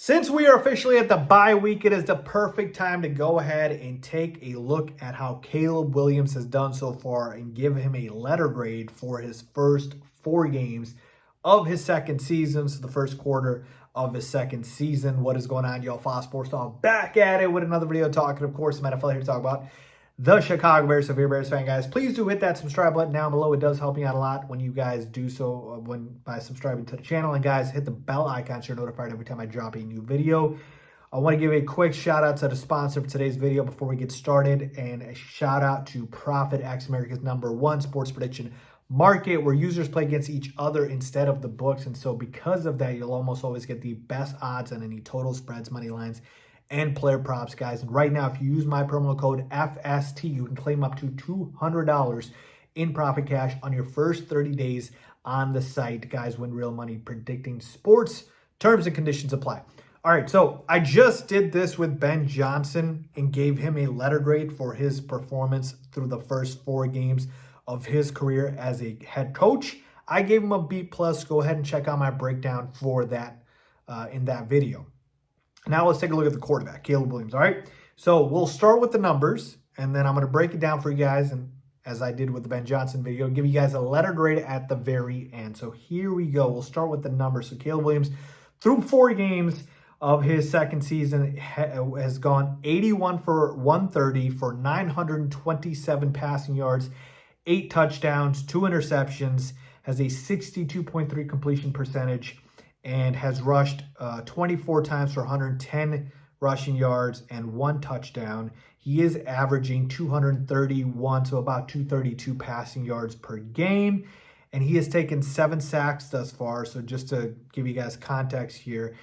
Since we are officially at the bye week, it is the perfect time to go ahead and take a look at how Caleb Williams has done so far and give him a letter grade for his first 4 games of his second season. So the first quarter of his second season. What is going on, y'all? Faiz Sports Talk back at it with another video talking, of course, some NFL here to talk about the Chicago Bears. So if you're a Bears fan, guys, please do hit that subscribe button down below. It does help me out a lot when you guys do so by subscribing to the channel. And guys, hit the bell icon so you're notified every time I drop a new video. I want to give a quick shout out to the sponsor for today's video before we get started, and a shout out to Profit X, America's #1 sports prediction market, where users play against each other instead of the books. And so because of that, you'll almost always get the best odds on any total spreads, money lines, and player props, guys. And right now, if you use my promo code FST, you can claim up to $200 in profit cash on your first 30 days on the site. Guys, win real money predicting sports. Terms and conditions apply. All right, so I just did this with Ben Johnson and gave him a letter grade for his performance through the first 4 games of his career as a head coach. I gave him a B+. Go ahead and check out my breakdown for that in that video. Now let's take a look at the quarterback, Caleb Williams, all right? So we'll start with the numbers, and then I'm going to break it down for you guys, and as I did with the Ben Johnson video, give you guys a letter grade at the very end. So here we go. We'll start with the numbers. So Caleb Williams, through 4 games of his second season, has gone 81 for 130 for 927 passing yards, 8 touchdowns, 2 interceptions, has a 62.3 completion percentage, and has rushed 24 times for 110 rushing yards and 1 touchdown. He is averaging 231, so about 232 passing yards per game. And he has taken 7 sacks thus far. So just to give you guys context here,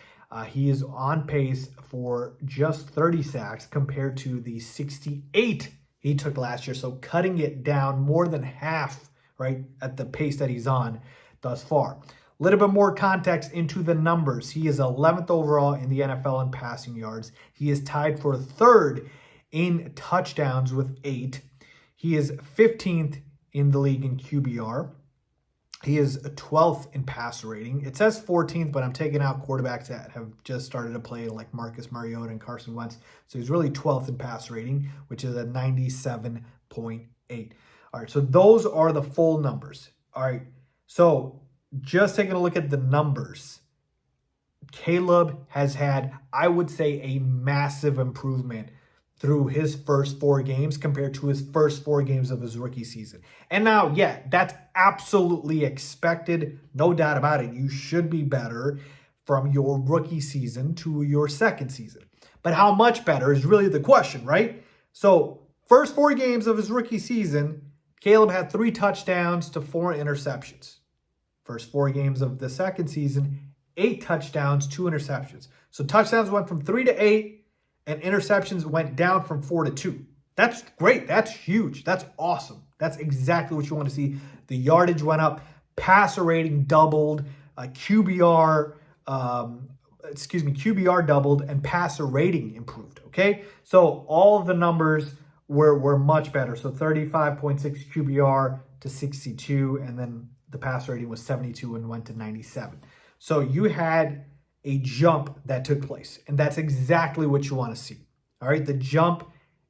he is on pace for just 30 sacks compared to the 68 he took last year. So cutting it down more than half, right, at the pace that he's on thus far. A little bit more context into the numbers. He is 11th overall in the NFL in passing yards. He is tied for 3rd in touchdowns with 8. He is 15th in the league in QBR. He is 12th in passer rating. It says 14th, but I'm taking out quarterbacks that have just started to play like Marcus Mariota and Carson Wentz. So he's really 12th in passer rating, which is a 97.8. All right, so those are the full numbers. All right, so just taking a look at the numbers, Caleb has had, I would say, a massive improvement through his first 4 games compared to his first 4 games of his rookie season. And now, yeah, that's absolutely expected. No doubt about it. You should be better from your rookie season to your second season. But how much better is really the question, right? So first 4 games of his rookie season, Caleb had 3 touchdowns to 4 interceptions. First 4 games of the second season, 8 touchdowns, 2 interceptions. So touchdowns went from 3 to 8, and interceptions went down from 4 to 2. That's great. That's huge. That's awesome. That's exactly what you want to see. The yardage went up, passer rating doubled, QBR doubled, and passer rating improved. Okay, so all of the numbers were much better. So 35.6 QBR to 62, and then the pass rating was 72 and went to 97. So you had a jump that took place, and that's exactly what you want to see. All right, the jump,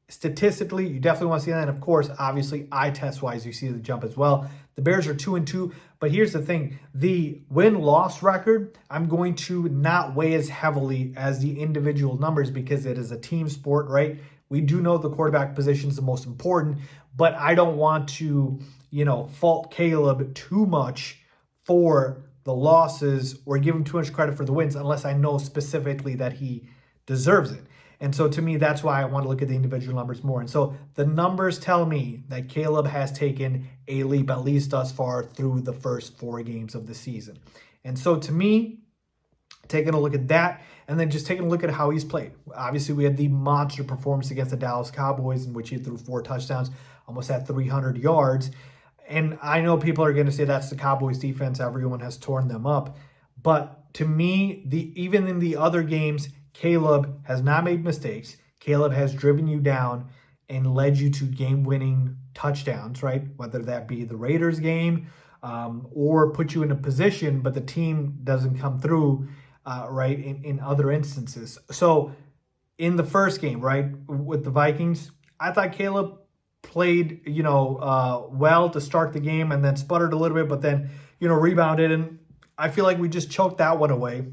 statistically, you definitely want to see that. And of course, obviously, eye test wise, you see the jump as well. The Bears are 2-2, but here's the thing: the win-loss record, I'm going to not weigh as heavily as the individual numbers because it is a team sport, right? We do know the quarterback position is the most important, but I don't want to, fault Caleb too much for the losses or give him too much credit for the wins unless I know specifically that he deserves it. And so to me, that's why I want to look at the individual numbers more. And so the numbers tell me that Caleb has taken a leap, at least thus far, through the first 4 games of the season. And so to me, taking a look at that and then just taking a look at how he's played. Obviously, we had the monster performance against the Dallas Cowboys in which he threw 4 touchdowns, almost had 300 yards. And I know people are going to say that's the Cowboys defense. Everyone has torn them up. But to me, even in the other games, Caleb has not made mistakes. Caleb has driven you down and led you to game-winning touchdowns, right? Whether that be the Raiders game or put you in a position, but the team doesn't come through right, in other instances. So in the first game, right, with the Vikings, I thought Caleb played, well to start the game and then sputtered a little bit, but then, rebounded. And I feel like we just choked that one away.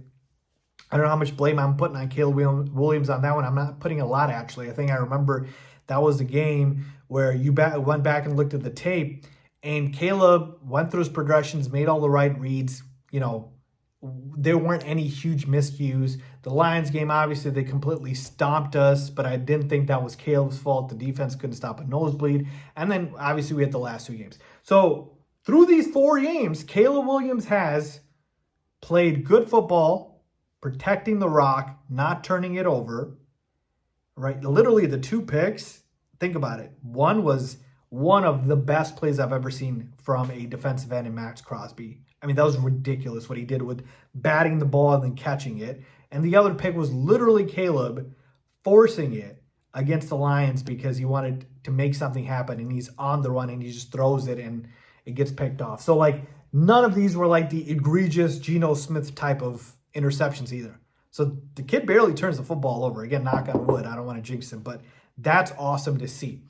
I don't know how much blame I'm putting on Caleb Williams on that one. I'm not putting a lot, actually. I think I remember that was the game where you went back and looked at the tape, and Caleb went through his progressions, made all the right reads. There weren't any huge miscues. The Lions game, obviously, they completely stomped us, but I didn't think that was Caleb's fault. The defense couldn't stop a nosebleed. And then, obviously, we had the last 2 games. So, through these 4 games, Caleb Williams has played good football, protecting the rock, not turning it over, right? Literally, the 2 picks, think about it. One was one of the best plays I've ever seen from a defensive end in Max Crosby. I mean, that was ridiculous what he did with batting the ball and then catching it. And the other pick was literally Caleb forcing it against the Lions because he wanted to make something happen, and he's on the run and he just throws it and it gets picked off. So, none of these were like the egregious Geno Smith type of interceptions either. So the kid barely turns the football over. Again, knock on wood. I don't want to jinx him, but that's awesome to see.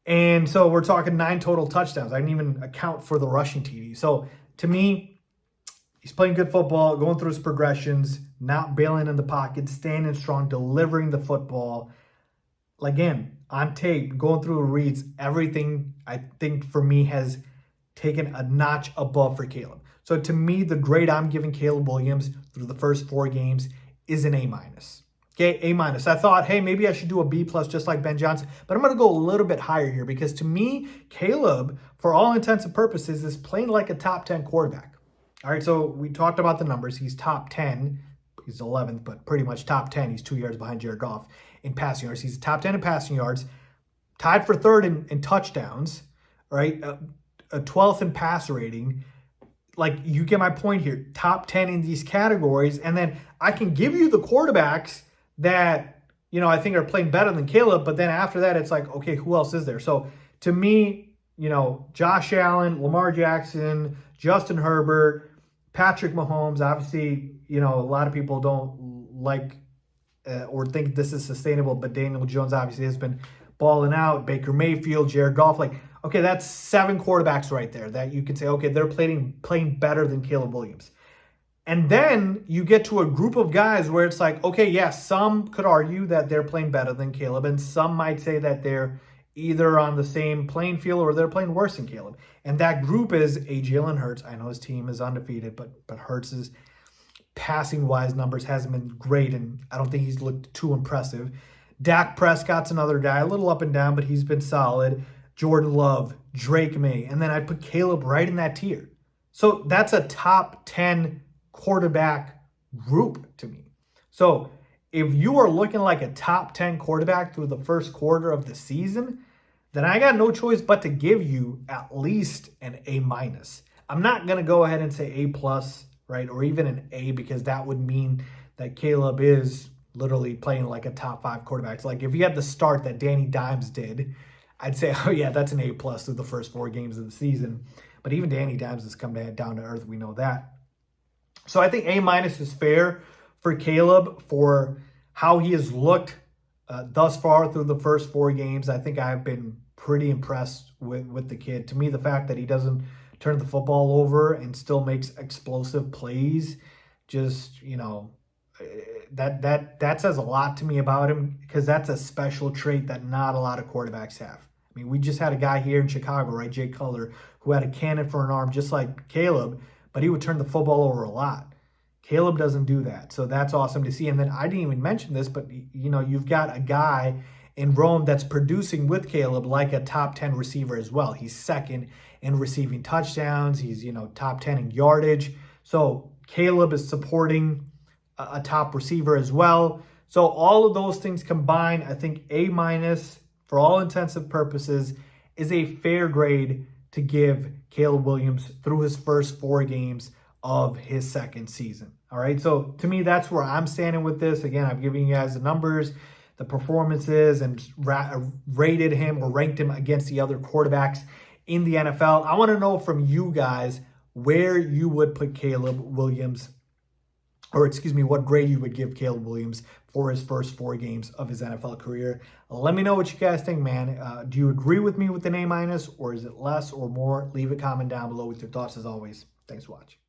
And so we're talking 9 total touchdowns. I didn't even account for the rushing TD. So to me, he's playing good football, going through his progressions, not bailing in the pocket, standing strong, delivering the football. Again, on tape, going through the reads, everything I think for me has taken a notch above for Caleb. So to me, the grade I'm giving Caleb Williams through the first 4 games is an A-. Okay, A-. I thought, hey, maybe I should do a B+ just like Ben Johnson, but I'm going to go a little bit higher here because to me, Caleb, for all intents and purposes, is playing like a top 10 quarterback. All right, so we talked about the numbers. He's top 10. He's 11th, but pretty much top 10. He's 2 yards behind Jared Goff in passing yards. He's top 10 in passing yards, tied for 3rd in touchdowns, right? A 12th in passer rating. You get my point here. Top 10 in these categories. And then I can give you the quarterbacks that, I think are playing better than Caleb. But then after that, it's like, okay, who else is there? So to me, Josh Allen, Lamar Jackson, Justin Herbert, Patrick Mahomes, obviously, a lot of people don't like or think this is sustainable, but Daniel Jones obviously has been balling out. Baker Mayfield, Jared Goff, okay, that's 7 quarterbacks right there that you can say, okay, they're playing better than Caleb Williams. And then you get to a group of guys where it's like, okay, yes, some could argue that they're playing better than Caleb, and some might say that they're either on the same playing field or they're playing worse than Caleb. And that group is a Jalen Hurts. I know his team is undefeated, but Hurts' passing-wise numbers hasn't been great, and I don't think he's looked too impressive. Dak Prescott's another guy, a little up and down, but he's been solid. Jordan Love, Drake May, and then I'd put Caleb right in that tier. So that's a top 10 quarterback group to me. So if you are looking like a top 10 quarterback through the first quarter of the season, then I got no choice but to give you at least an A-. I'm not going to go ahead and say A+, right, or even an A, because that would mean that Caleb is literally playing like a top 5 quarterback. If you had the start that Danny Dimes did, I'd say, oh yeah, that's an A+ through the first 4 games of the season. But even Danny Dimes has come down to earth. We know that. So I think A- is fair for Caleb for how he has looked thus far through the first 4 games. I think I've been pretty impressed with the kid. To me, the fact that he doesn't turn the football over and still makes explosive plays, just, that says a lot to me about him, because that's a special trait that not a lot of quarterbacks have. I mean, we just had a guy here in Chicago, right, Jay Cutler, who had a cannon for an arm just like Caleb, but he would turn the football over a lot. Caleb doesn't do that, so that's awesome to see. And then I didn't even mention this, but, you've got a guy in Rome that's producing with Caleb like a top 10 receiver as well. He's 2nd in receiving touchdowns. He's, top 10 in yardage. So Caleb is supporting a top receiver as well. So all of those things combined, I think A-, for all intents and purposes, is a fair grade to give Caleb Williams through his first 4 games of his 2nd season. All right, so to me, that's where I'm standing with this. Again, I've given you guys the numbers, the performances, and rated him or ranked him against the other quarterbacks in the NFL. I want to know from you guys where you would put Caleb Williams or excuse me, what grade you would give Caleb Williams for his first 4 games of his NFL career. Let me know what you guys think, man. Do you agree with me with an A-, or is it less or more? Leave a comment down below with your thoughts as always. Thanks for watching.